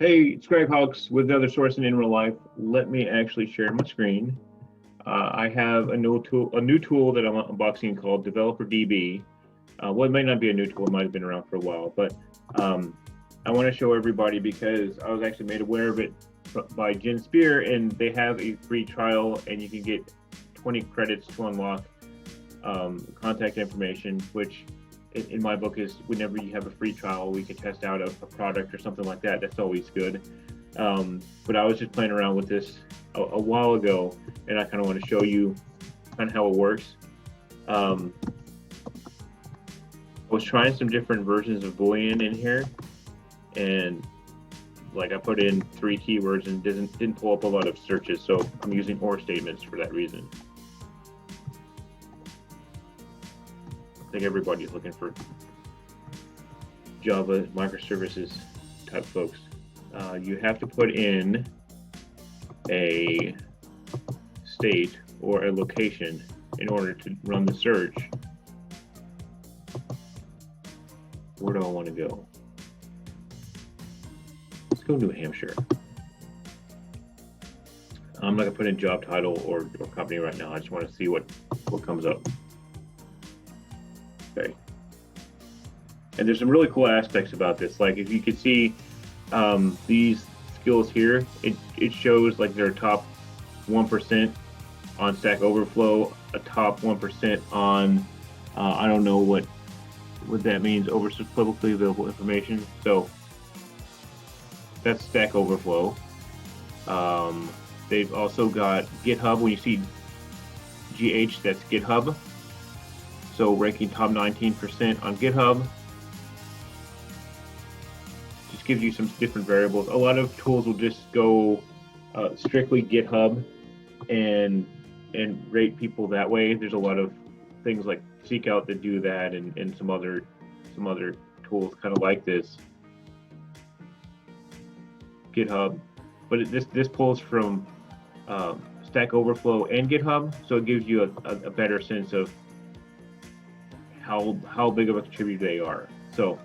Hey, it's Greg Hawks with another Sourcing in Real Life. Let me actually share my screen. I have a new tool that I'm unboxing called DeveloperDB. Well, it might not be a new tool; it might have been around for a while, but I want to show everybody because I was actually made aware of it by Jenn Spear, and they have a free trial, and you can get 20 credits to unlock contact information, which in my book is whenever you have a free trial, we can test out a product or something like that. That's always good. But I was just playing around with this a while ago, and I kind of want to show you kind of how it works. I was trying some different versions of Boolean in here, and like I put in 3 keywords and didn't pull up a lot of searches, so I'm using OR statements for that reason. I think everybody's looking for Java microservices type folks. You have to put in a state or a location in order to run the search. Where do I want to go? Let's go New Hampshire. I'm not gonna put in job title or company right now. I just want to see what comes up. Okay. And there's some really cool aspects about this. Like if you could see these skills here, it shows like their top 1% on Stack Overflow, a top 1% on I don't know what that means, over publicly available information. So that's Stack Overflow. They've also got GitHub. When you see GH, that's GitHub. So ranking top 19% on GitHub. Just gives you some different variables. A lot of tools will just go strictly GitHub and rate people that way. There's a lot of things like Seekout that do that, and some other tools kind of like this. GitHub, but this pulls from Stack Overflow and GitHub, so it gives you a better sense of how big of a contributor they are. So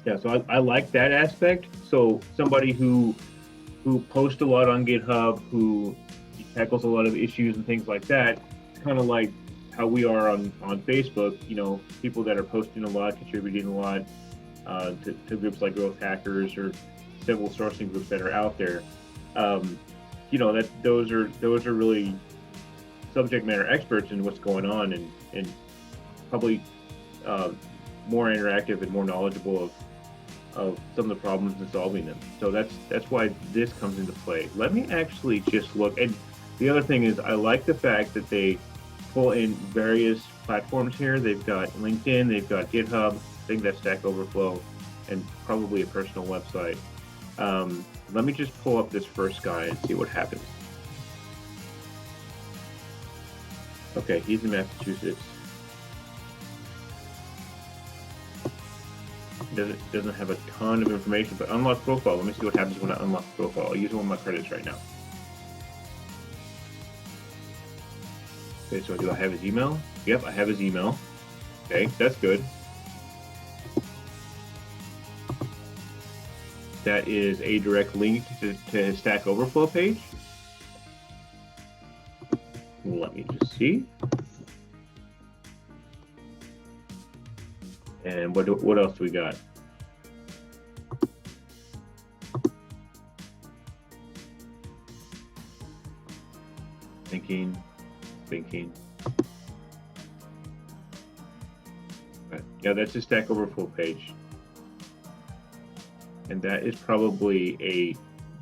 yeah, so I like that aspect. So somebody who posts a lot on GitHub, who tackles a lot of issues and things like that, it's kind of like how we are on Facebook. You know, people that are posting a lot, contributing a lot to groups like Growth Hackers or several sourcing groups that are out there. You know, that those are really subject matter experts in what's going on, and probably more interactive and more knowledgeable of some of the problems and solving them. So that's why this comes into play. Let me actually just look. And the other thing is, I like the fact that they pull in various platforms here. They've got LinkedIn, they've got GitHub, I think that's Stack Overflow, and probably a personal website. Let me just pull up this first guy and see what happens. Okay, he's in Massachusetts. Doesn't have a ton of information, but unlock profile. Let me see what happens when I unlock profile. I'll use one of my credits right now. Okay, so do I have his email? Yep, I have his email. Okay, that's good. That is a direct link to his Stack Overflow page. Let me just see. And what else do we got? Thinking. Right. Yeah, that's his Stack Overflow page. And that is probably a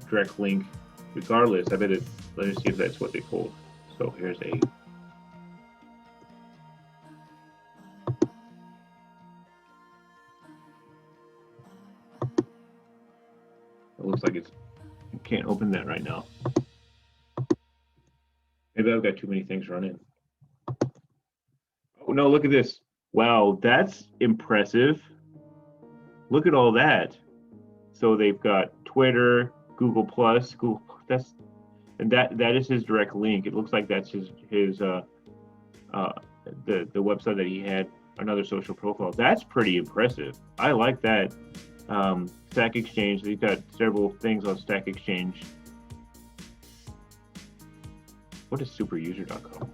direct link regardless. I bet it, let me see if that's what they pulled. So here's a, it looks like it's, you can't open that right now. Maybe I've got too many things running. Oh no, look at this. Wow, that's impressive. Look at all that. So they've got Twitter, Google Plus, and that is his direct link. It looks like that's his the website that he had, another social profile. That's pretty impressive. I like that. Stack Exchange. They've got several things on Stack Exchange. What is superuser.com?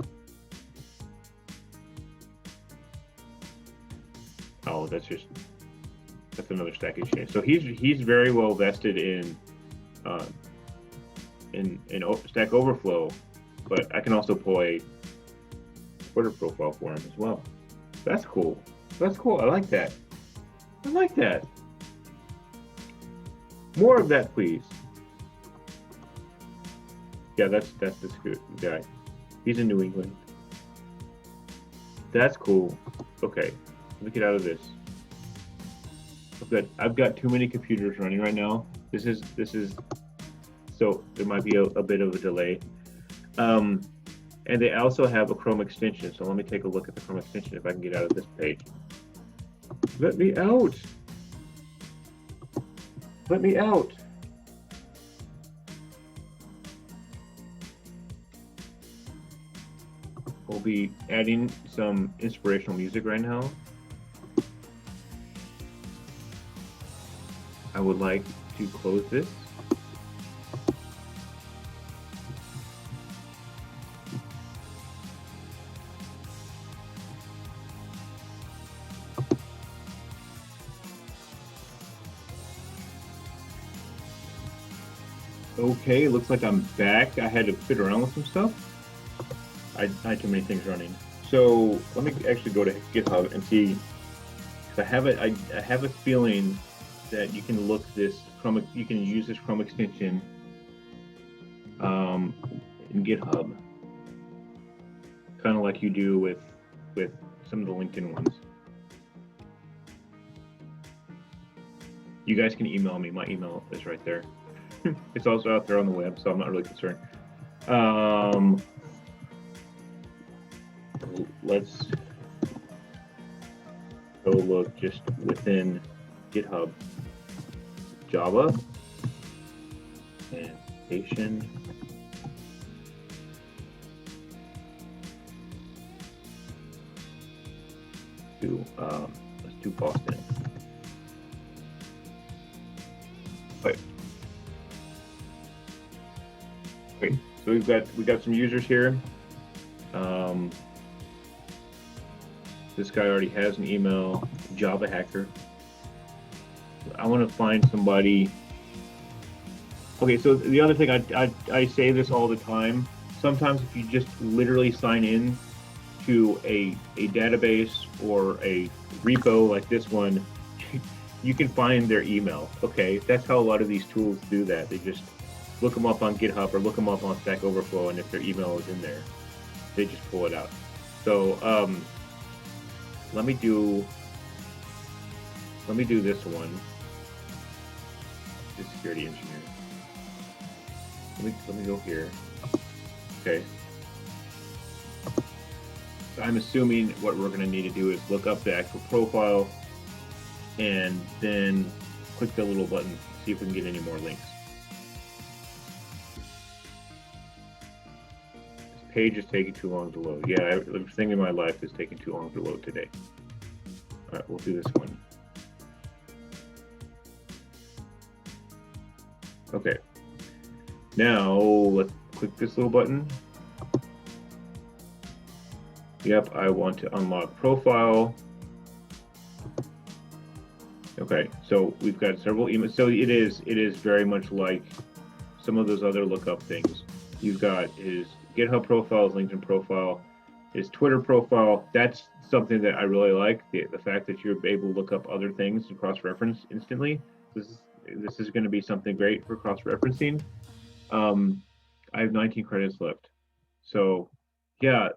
Oh, that's another Stack Exchange. So he's very well vested in Stack Overflow, but I can also pull a Twitter profile for him as well. That's cool. That's cool. I like that. I like that. More of that, please. Yeah, that's this good guy. He's in New England. That's cool. Okay, let me get out of this. I've got too many computers running right now. This is so there might be a bit of a delay. And they also have a Chrome extension. So let me take a look at the Chrome extension if I can get out of this page. Let me out. Let me out. We'll be adding some inspirational music right now. I would like to close this. Okay, looks like I'm back. I had to fit around with some stuff. I had too many things running. So let me actually go to GitHub and see. I have a feeling that you can look this Chrome. You can use this Chrome extension in GitHub, kind of like you do with some of the LinkedIn ones. You guys can email me. My email is right there. It's also out there on the web, so I'm not really concerned. Let's go look just within GitHub. Java and Station. Let's do Boston. Wait. Okay, so we got some users here. This guy already has an email, Java hacker. I want to find somebody. Okay, so the other thing, I say this all the time. Sometimes if you just literally sign in to a database or a repo like this one, you can find their email. Okay, that's how a lot of these tools do that. They just look them up on GitHub or look them up on Stack Overflow, and if their email is in there, they just pull it out. So let me do this one. The security engineer. Let me go here. Okay. So I'm assuming what we're going to need to do is look up the actual profile and then click the little button, see if we can get any more links. This page is taking too long to load. Yeah, everything in my life is taking too long to load today. All right, we'll do this one. Okay. Now let's click this little button. Yep, I want to unlock profile. Okay, so we've got several emails. So it is very much like some of those other lookup things. You've got his GitHub profile, his LinkedIn profile, his Twitter profile. That's something that I really like. The fact that you're able to look up other things and cross-reference instantly. This is going to be something great for cross-referencing. I have 19 credits left. So yeah,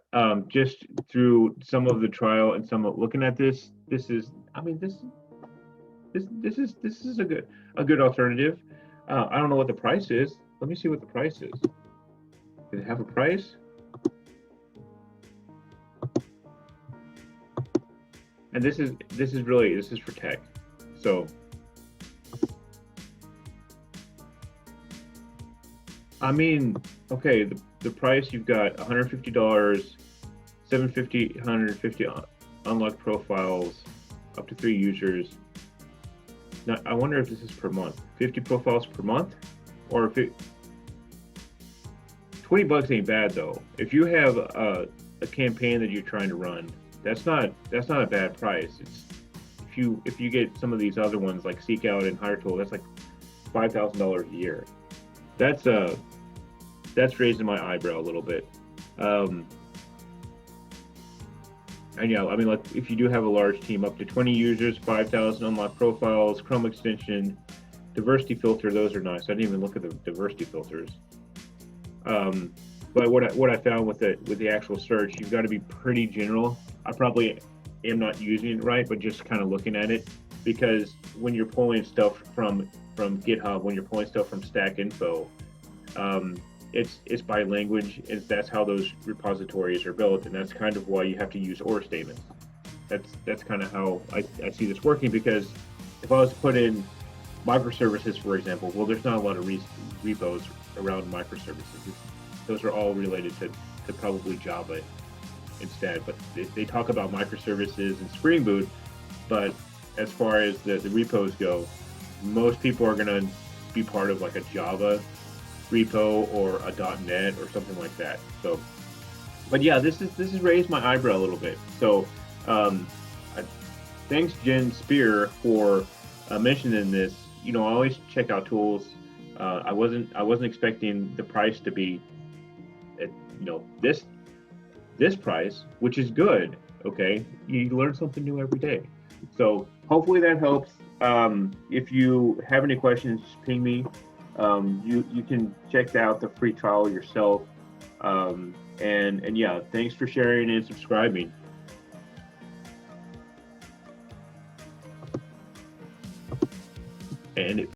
just through some of the trial and some of looking at this is a good alternative. I don't know what the price is. Let me see what the price is. Does it have a price? And this is for tech. So I mean, okay, the price, you've got $150, $750, 150 unlocked profiles, up to 3 users. Now, I wonder if this is per month. 50 profiles per month, or if it, $20 ain't bad though. If you have a campaign that you're trying to run, that's not a bad price. It's if you get some of these other ones like Seekout and HireTool, that's like $5,000 a year. That's raising my eyebrow a little bit. And yeah, I mean, like if you do have a large team, up to 20 users, 5,000 unlocked profiles, Chrome extension, diversity filter, those are nice. I didn't even look at the diversity filters. But what I found with the actual search, you've got to be pretty general. I probably am not using it right, but just kind of looking at it, because when you're pulling stuff from GitHub, when you're pulling stuff from Stack Info, it's by language, and that's how those repositories are built, and that's kind of why you have to use OR statements. That's kind of how I see this working, because if I was to put in microservices, for example, well, there's not a lot of repos around microservices. Those are all related to probably Java instead, but they talk about microservices and Spring Boot, but as far as the repos go, most people are going to be part of like a Java repo or a .NET or something like that. So, but yeah, this has raised my eyebrow a little bit. So, thanks Jenn Spear for mentioning this. You know, I always check out tools. I wasn't expecting the price to be at, you know, this price, which is good. Okay, you learn something new every day. So hopefully that helps. If you have any questions, just ping me. You can check out the free trial yourself. And yeah, thanks for sharing and subscribing. And